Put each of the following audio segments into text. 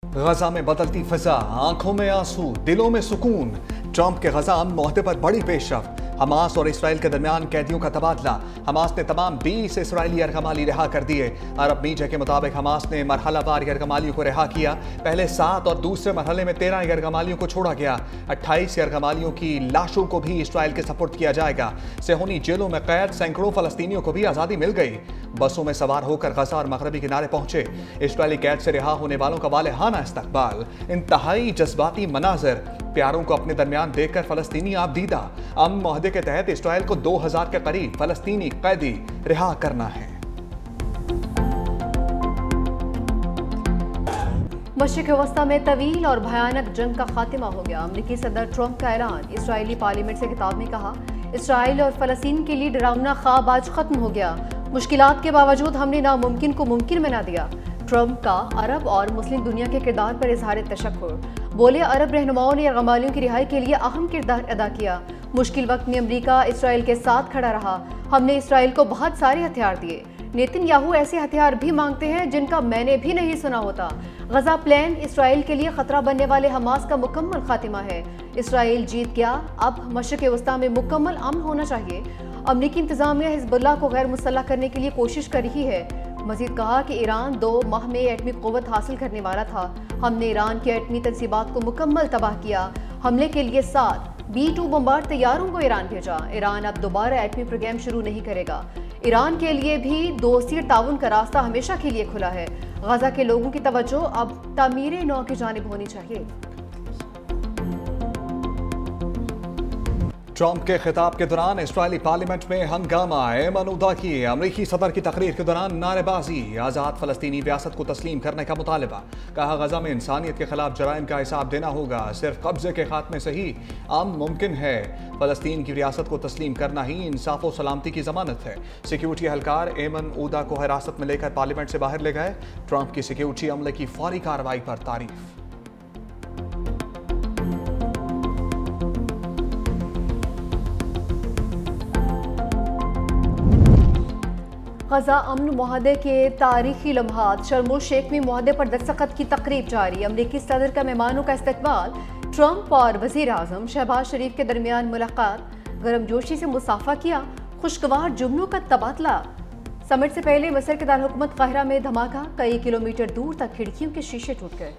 गजा में बदलती फिजा, आंखों में आंसू, दिलों में सुकून। ट्रंप के गजा अमन मुआहदे पर बड़ी पेशरफ्त। हमास और इसराइल के दरमियान कैदियों का तबादला। हमास ने तमाम 20 इसराइली यरगमाली रिहा कर दिए। अरब मीडिया के मुताबिक हमास ने मरहलावार यरगमालियों को रिहा किया। पहले 7 और दूसरे मरहले में 13 यरगमालियों को छोड़ा गया। 28 यरगमालियों की लाशों को भी इसराइल के सपुर्द किया जाएगा। सेहूनी जेलों में कैद सैकड़ों फलस्तीनियों को भी आज़ादी मिल गई। बसों में सवार होकर गजा और मगरबी किनारे पहुंचे। इसराइली कैद से रिहा होने वालों का वालेहाना इस्तकबाल, इंतहाई जज्बाती मनाजिर, प्यारों को अपने दरमियान देखकर फलस्तीनी आबदीदा। अमन मुआहदे के तहत इसराइल को 2000 के करीब फलस्तीनी कैदी रिहा करना है। मशरिक़ वस्ता में तवील और भयानक जंग का खात्मा हो गया। अमेरिकी सदर ट्रंप का ऐलान। इसराइली पार्लियामेंट से खिताब में कहा, इसराइल और फलस्तीन के लिए डरावना ख्वाब आज खत्म हो गया। मुश्किलात के बावजूद हमने नामुमकिन को मुमकिन बना दिया। ट्रंप का अरब और मुस्लिम दुनिया के किरदार पर इजहार तशक्कुर। बोले, अरब रहनुमाओं ने यरगमालियों की रिहाई के लिए अहम किरदार अदा किया। मुश्किल वक्त में अमेरिका इसराइल के साथ खड़ा रहा। हमने इसराइल को बहुत सारे हथियार दिए। नेतन्याहू ऐसे हथियार भी मांगते हैं जिनका मैंने भी नहीं सुना होता। गजा प्लान इसराइल के लिए खतरा बनने वाले हमास का मुकम्मल खातिमा है। इसराइल जीत गया। अब मशरिक़ वस्ता में मुकम्मल अमन होना चाहिए। अमरीकी इंतजामिया हिज़्बुल्लाह को गैर मुसल्लह करने के लिए कोशिश कर रही है। मजीद कहा कि ईरान 2 माह में एटमी क़ुव्वत हासिल करने वाला था। हमने ईरान की एटमी तंसीबात को मुकम्मल तबाह किया। हमले के लिए 7 B-2 बम्बार तैयारों को ईरान भेजा। ईरान अब दोबारा एटमी प्रोग्राम शुरू नहीं करेगा। ईरान के लिए भी दोस्ती ताउन का रास्ता हमेशा के लिए खुला है। गजा के लोगों की तवज्जो अब तामीर नौ की जानिब होनी चाहिए। ट्रंप के खिताब के दौरान इसराइली पार्लियामेंट में हंगामा। एमन उदा की अमरीकी सदर की तकरीर के दौरान नारेबाजी। आज़ाद फलस्तीनी रियासत को तस्लीम करने का मुतालबा। कहा, गजा में इंसानियत के खिलाफ जराइम का हिसाब देना होगा। सिर्फ कब्जे के खात्मे से ही अमन मुमकिन है। फलस्तीन की रियासत को तस्लीम करना ही इंसाफ और सलामती की जमानत है। सिक्योरिटी एहलकार एमन उदा को हिरासत में लेकर पार्लियामेंट से बाहर ले गए। ट्रंप की सिक्योरिटी अमले की फौरी कार्रवाई पर तारीफ। गजा अमन मुआहदे के तारीखी लम्हात। शर्म शेख में मुआहदे पर दस्तखत की तकरीब जारी। अमरीकी सदर का मेहमानों का इस्तकबाल। ट्रंप और वज़ीर आज़म शहबाज शरीफ के दरमियान मुलाकात। गर्मजोशी से मुसाफा किया। खुशगवार जुमलों का तबादला। समिट से पहले मिस्र के दारहुकूमत काहिरा में धमाका। कई किलोमीटर दूर तक खिड़कियों के शीशे टूट गए।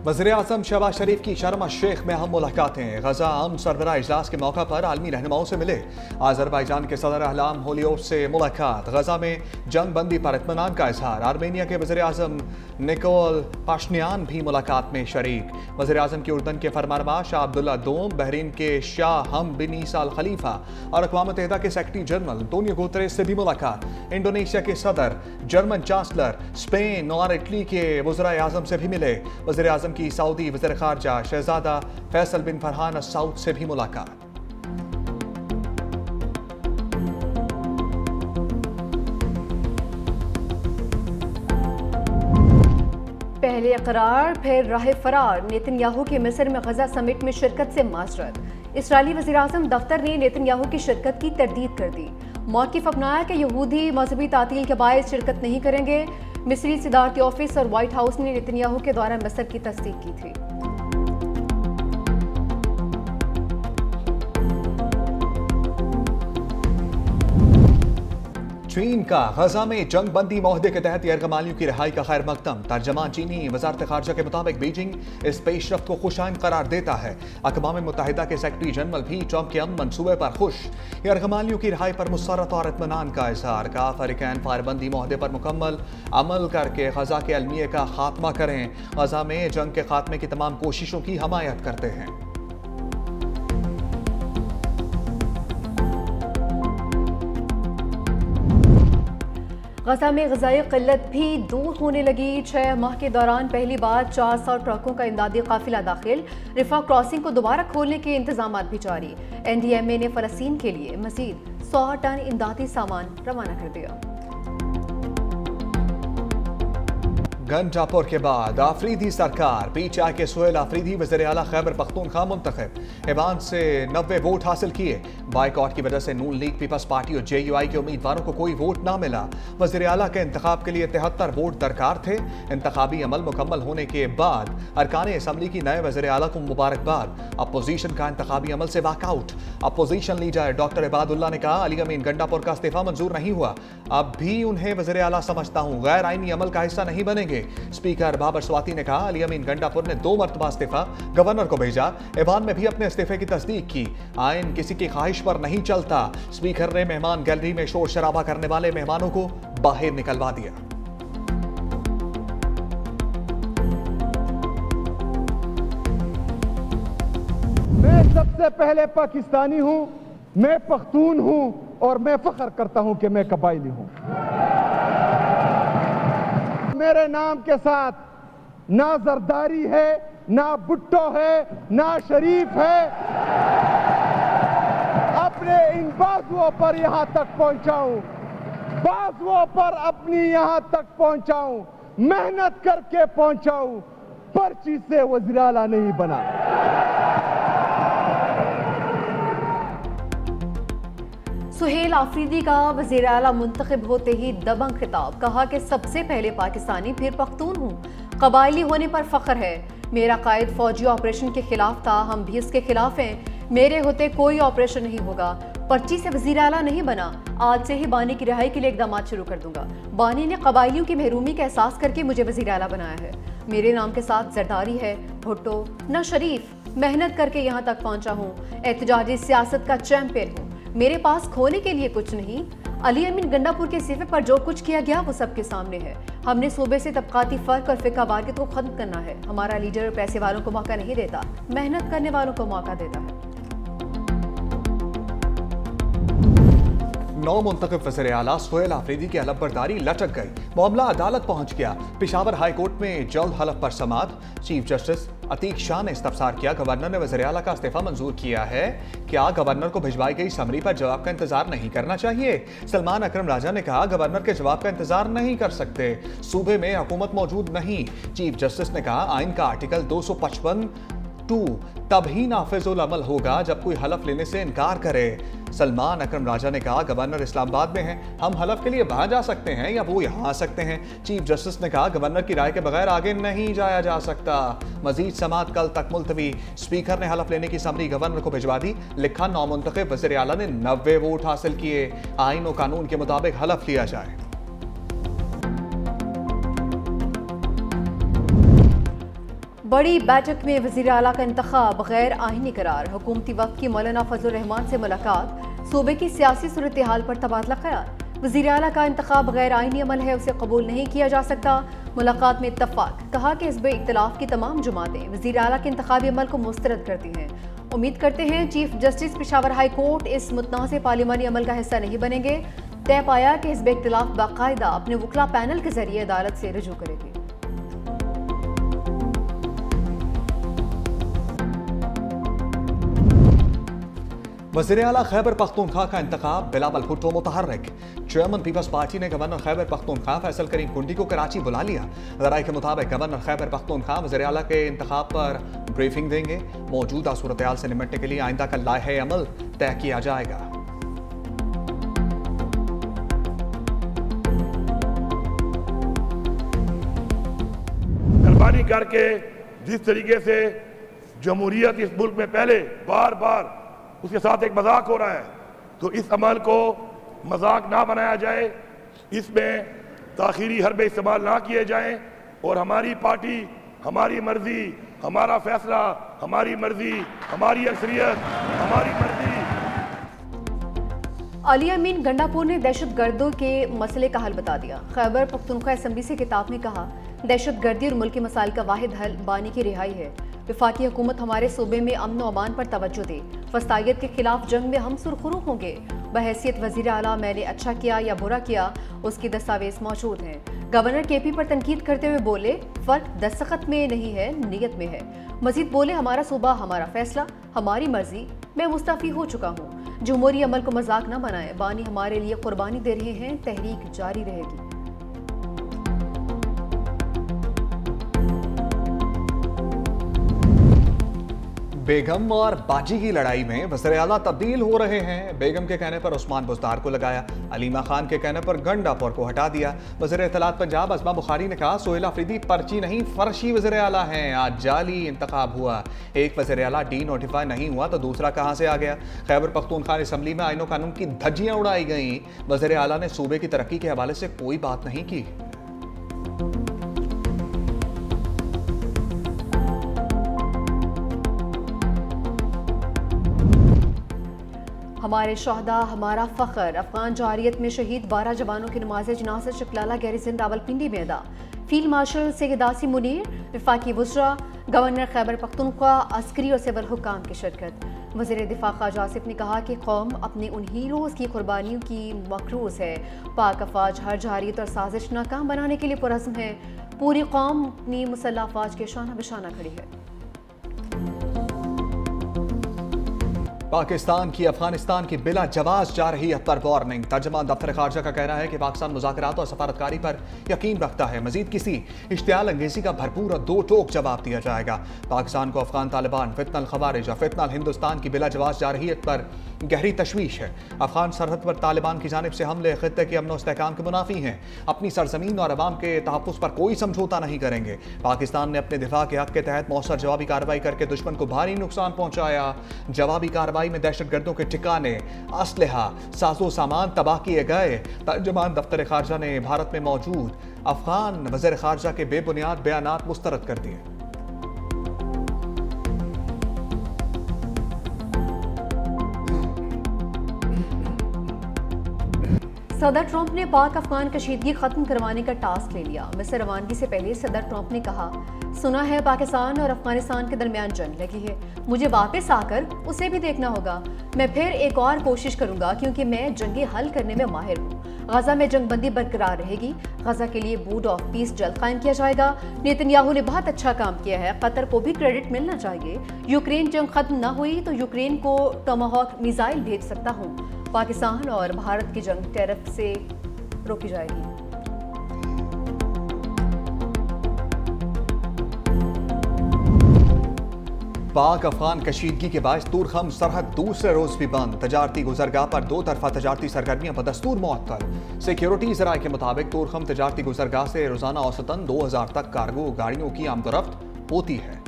वज़ीर आज़म शहबाज शरीफ की शर्म शेख में अहम मुलाकातें। गजा अमन सरबराह इजलास के मौका पर आलमी रहनुमाओं से मिले। अज़रबैजान के सदर अहलाम होलियोव से मुलाकात। गजा में जंग बंदी पर इत्मीनान का इजहार। आर्मेनिया के वज़ीर आज़म निकोल पाशनियान भी मुलाकात में शरीक। वज़ीर आज़म की उर्दन के फरमानरवा शाह अब्दुल्ला दोम, बहरीन के शाह हम बिन ईसा अल खलीफा और अक़वाम मुत्तहिदा के सेक्रेटरी जनरल अंतोनियो गुतेरेस से भी मुलाकात। इंडोनेशिया के सदर, जर्मन चांसलर, स्पेन और इटली के वज़राए आज़म से भी मिले। वज़ीर आज़म की सऊदी वज़ीर ख़ारजा शहज़ादा फैसल बिन फरहान अल सऊद से भी मुलाकात। पहले इक़रार फिर राह फरार। नेतन्याहू की मिस्र में गजा समिट में शिरकत से माजरत। इसराइली वज़ीर आज़म दफ्तर ने नेतन्याहू की शिरकत की तरदीद कर दी। मौक़िफ़ अपनाया कि यहूदी मजहबी तातील के बायस शिरकत नहीं करेंगे। मिस्री सदारती ऑफिस और व्हाइट हाउस ने नेतन्याहू के दौरा मिस्र की तस्दीक की थी। चीन का गजा में जंग बंदी मुआहदे के तहत यरगमालियों की रिहाई का खैर मकदम। तर्जमान चीनी वज़ारत ख़ारजा के मुताबिक बीजिंग इस पेशरफ्त को खुशाइन करार देता है। अक़वाम मुत्तहिदा के सेक्रेटरी जनरल भी ट्रंप के अमन मंसूबे पर खुश। यरगमालियों की रिहाई पर मुसर्रत और इत्मीनान का इज़हार। कहा, फ़रीक़ैन फायरबंदी मुआहदे पर मुकम्मल अमल करके गजा के अलमिये का खात्मा करें। गजा में जंग के खात्मे की तमाम कोशिशों की हमायत करते हैं। गजा में ग़िज़ाई क़िल्लत भी दूर होने लगी। 6 माह के दौरान पहली बार 400 ट्रकों का इमदादी काफ़िला दाखिल। रिफा क्रॉसिंग को दोबारा खोलने के इंतजाम भी जारी। NDMA ने फ़लस्तीन के लिए मज़ीद 100 टन इमदादी सामान रवाना कर दिया। गंडापुर के बाद आफरीदी सरकार, पीटीआई के सुहेल आफरीदी वज़ीर आला खैबर पख्तूनख्वा मुंतखब, ऐवान से 90 वोट हासिल किए। बाइकआउट की वजह से नून लीग, पीपल्स पार्टी और JUI के उम्मीदवारों को कोई वोट ना मिला। वज़ीर आला के इंतखाब के लिए 73 वोट दरकार थे। इंतखाबी अमल मुकम्मल होने के बाद अरकान असम्बली की नए वज़ीर आला को मुबारकबाद। अपोजिशन का इंतखाबी अमल से walkout. Opposition leader doctor Ibadullah ने कहा, अली अमीन गंडापुर का इस्तीफा मंजूर नहीं हुआ, अब भी उन्हें वज़ीर आला समझता हूँ, गैर आईनी अमल का हिस्सा नहीं बनेंगे। स्पीकर बाबर स्वाति ने कहा, अली अमीन गंडापुर ने 2 मरतबा इस्तीफा गवर्नर को भेजा, ऐवान में भी अपने इस्तीफे की तस्दीक की। आइन किसी की ख्वाहिश पर नहीं चलता। स्पीकर ने मेहमान गैलरी में शोर शराबा करने वाले मेहमानों को बाहर निकलवा दिया। मैं सबसे पहले पाकिस्तानी हूं, मैं पख्तून हूं और मैं फख्र करता हूं कि मैं कबायली हूं। मेरे नाम के साथ ना जरदारी है, ना भुट्टो है, ना शरीफ है। अपने इन बाजुओं पर यहां तक पहुंचाऊं, बाजुओं पर अपनी यहां तक पहुंचाऊं, मेहनत करके पहुंचाऊं, पर्ची से वज़ीर आला नहीं बना। सुहेल आफरीदी का वज़ीर आला मुंतखब होते ही दबंग खिताब, कहा कि सबसे पहले पाकिस्तानी फिर पख्तून हूँ, कबायली होने पर फख्र है। मेरा कायद फौजी ऑपरेशन के खिलाफ था, हम भी इसके खिलाफ हैं। मेरे होते कोई ऑपरेशन नहीं होगा। पर्ची से वज़ीर आला नहीं बना। आज से ही बानी की रिहाई के लिए इकदाम शुरू कर दूंगा। बानी ने कबायलियों की महरूमी का एहसास करके मुझे वज़ीर आला बनाया है। मेरे नाम के साथ जरदारी है, भुट्टो न शरीफ। मेहनत करके यहाँ तक पहुँचा हूँ, एहतजाजी सियासत का चैंपियन हूँ। मेरे पास खोने के लिए कुछ नहीं। अली अमीन गंडापुर के इस्तीफे पर जो कुछ किया गया वो सबके सामने है। हमने सूबे से तबकाती फर्क और फिका वारगियत को खत्म करना है। हमारा लीडर पैसे वालों को मौका नहीं देता, मेहनत करने वालों को मौका देता है। 9 मुंतखब वज़ीर आला सुहेल आफरीदी की हलफबरदारी लटक गई। मामला अदालत पहुंच गया। पेशावर हाई कोर्ट में जल्द हलफ पर समाअत। चीफ जस्टिस अतीक शाह ने इस्तफसार किया, गवर्नर ने वज़ीर आला का इस्तीफा मंजूर किया है। क्या गवर्नर को भिजवाई गई समरी पर जवाब का इंतजार नहीं करना चाहिए? सलमान अकरम राजा ने कहा, गवर्नर के जवाब का इंतजार नहीं कर सकते, सूबे में हुकूमत मौजूद नहीं। चीफ जस्टिस ने कहा, आइन का आर्टिकल 255(2) तभी नाफिजुल अमल होगा जब कोई हलफ लेने से इनकार करे। सलमान अकरम राजा ने कहा, गवर्नर इस्लामाबाद में हैं, हम हलफ के लिए वहां जा सकते हैं या वो यहाँ आ सकते हैं। चीफ जस्टिस ने कहा, गवर्नर की राय के बगैर आगे नहीं जाया जा सकता। मजीद समाअत कल तक मुलतवी। स्पीकर ने हलफ लेने की समरी गवर्नर को भिजवा दी। लिखा, 9 मुंतखब वज़ीर आला ने 90 वोट हासिल किए। आइन और कानून के मुताबिक हलफ लिया जाए। बड़ी बैठक में वज़ीर आला का इंतखाब गैर आईनी करार। हुकूमती वक्त की मौलाना फजल रहमान से मुलाकात। सूबे की सियासी सूरत हाल पर तबादला ख्याल। वज़ीर आला का इंतखाब गैर आईनी अमल है, उसे कबूल नहीं किया जा सकता। मुलाकात में इत्तफाक। कहा कि हिज़्ब इख्तिलाफ की तमाम जमातें वज़ीर आला के इंतखाबी अमल को मुस्तरद करती हैं। उम्मीद करते हैं chief justice Peshawar high court इस मुतनाज़ पार्लिमानी अमल का हिस्सा नहीं बनेंगे। तय पाया कि हिज़्ब इख्तिलाफ बाकायदा अपने वकला पैनल के जरिए अदालत से रुजू करेगी। वज़ीर आला खैबर पख्तूनख्वा का इंतखाब, बिलावल भुट्टो मुतहर्रिक। चेयरमैन पीपल्स पार्टी ने गवर्नर खैबर पख्तूनख्वा फैसल करीम कुंडी को कराची बुला लिया। ज़राए के मुताबिक गवर्नर खैबर पख्तूनख्वा वज़ीर आला के इंतखाब पर ब्रीफिंग देंगे। मौजूदा सूरत हाल से निपटने के लिए आइंदा का लाहे अमल तय किया जाएगा। मेहरबानी करके जिस तरीके से जमहूरियत इस मुल्क में पहले बार बार उसके साथ एक मजाक हो रहा है, तो इस अमल को मजाक ना बनाया जाए, इसमें ताखीरी हरबे इस्तेमाल ना किए जाएं और हमारी पार्टी, हमारी मर्जी, हमारा फैसला, हमारी मर्जी, हमारी अक्सरियत, हमारी मर्जी। अली अमीन गंडापुर ने दहशतगर्दों के मसले का हल बता दिया। खैबर पख्तूनख्वा असम्बली से खिताब में कहा, दहशतगर्दी और मुल्की मसाइल का वाहिद हल बानी की रिहाई है। वफाकी हुकूमत हमारे सूबे में अमन व अमान पर तवज्जो दे। फसादियत के खिलाफ जंग में हम सुरखरू होंगे। बहैसियत वज़ीर आला मैंने अच्छा किया या बुरा किया, उसकी दस्तावेज मौजूद हैं। गवर्नर KP पर तनकीद करते हुए बोले, फ़र्क दस्तखत में नहीं है, नीयत में है। मजीद बोले, हमारा सूबा, हमारा फैसला, हमारी मर्जी। मैं मुस्तफ़ी हो चुका हूँ। जमहूरी अमल को मजाक न बनाए। बानी हमारे लिए कुर्बानी दे रहे हैं, तहरीक जारी रहेगी। बेगम और बाजी की लड़ाई में वज़ीर आला तब्दील हो रहे हैं। बेगम के कहने पर उस्मान बुज़दार को लगाया, अलीमा खान के कहने पर गंडापुर को हटा दिया। वज़ीर इत्तलात पंजाब अज़मा बुखारी ने कहा सोहेल अफरीदी पर्ची नहीं फर्शी वज़ीर आला हैं। आज जाली इंतखाब हुआ, एक वज़ीर आला डी नोटिफाई नहीं हुआ तो दूसरा कहां से आ गया। खैबर पख्तूनख्वा असम्बली में आईनो कानून की धज्जियां उड़ाई गई। वज़ीर आला ने सूबे की तरक्की के हवाले से कोई बात नहीं की। हमारे शहदा हमारा फ़ख्र। अफगान जारियत में शहीद 12 जवानों की नमाज जनाज़ा चकलाला गैरिसन रावलपिंडी में अदा। फील्ड मार्शल सैयदासी मुनीर, वफाकी वज़रा, गवर्नर खैबर पख्तूनख्वा, अस्करी और सिविल हुक्काम की शिरकत। वज़ीर दिफा ख्वाजा आसिफ ने कहा कि कौम अपने उन हीरोज़ की कुर्बानियों की मकरूज़ है। पाक अफवाज हर जारियत और साजिश नाकाम बनाने के लिए पुरज़्म है। पूरी कौम अपनी मुसल्लह अफवाज के शाना बिशाना खड़ी है। पाकिस्तान की अफगानिस्तान की बिला जवाज जा रही अख्तर वार्निंग। तर्जमान दफ्तर खारजा का कहना है कि पाकिस्तान मुज़ाकरात और सफारतकारी पर यकीन रखता है। मजीद किसी इश्तियाल अंगेजी का भरपूर और दो टोक जवाब दिया जाएगा। पाकिस्तान को अफगान तालिबान, फितनल खवारिज और फितनल हिंदुस्तान की बिला जवाज जारहियत पर गहरी तशवीश है। अफगान सरहद पर तालिबान की जानिब से हमले खित्ते के अमन इस्तेहकाम के मुनाफी हैं। अपनी सरजमीन और अवाम के तहफ़्फ़ुज़ पर कोई समझौता नहीं करेंगे। पाकिस्तान ने अपने दिफा के हक के तहत मौसर जवाबी कार्रवाई करके दुश्मन को भारी नुकसान पहुंचाया। जवाबी कार्रवाई में दहशतगर्दों के ठिकाने, असलहा, साजो सामान तबाह किए गए। तर्जमान दफ्तर खारजा ने भारत में मौजूद अफगान वज़ीर खारजा के बेबुनियाद बयानात मुस्तरद कर दिए। सदर ट्रंप ने पाक अफगान कशीदगी खत्म करवाने का टास्क ले लिया। मिस्र रवानगी से पहले सदर ट्रंप ने कहा, सुना है पाकिस्तान और अफगानिस्तान के दरमियान जंग लगी है, मुझे वापस आकर उसे भी देखना होगा। मैं फिर एक और कोशिश करूंगा क्योंकि मैं जंगे हल करने में माहिर हूँ। गजा में जंगबंदी बरकरार रहेगी। गजा के लिए बोर्ड ऑफ पीस जल्द कायम किया जाएगा। नेतन्याहू ने बहुत अच्छा काम किया है, कतर को भी क्रेडिट मिलना चाहिए। यूक्रेन जंग खत्म न हुई तो यूक्रेन को टोमाहॉक मिसाइल भेज सकता हूँ। पाकिस्तान और भारत की जंग टैरिफ से रोकी जाएगी। पाक अफगान कशीदगी के बायस तूरखम सरहद दूसरे रोज भी बंद। तजारती गुजरगाह पर दो तरफा तजारती सरगर्मियां बदस्तूर मुअत्तल। सिक्योरिटी ज़राए के मुताबिक तूरखम तजारती गुजरगाह से रोजाना औसतन 2000 तक कार्गो गाड़ियों की आमदोरफ्त होती है।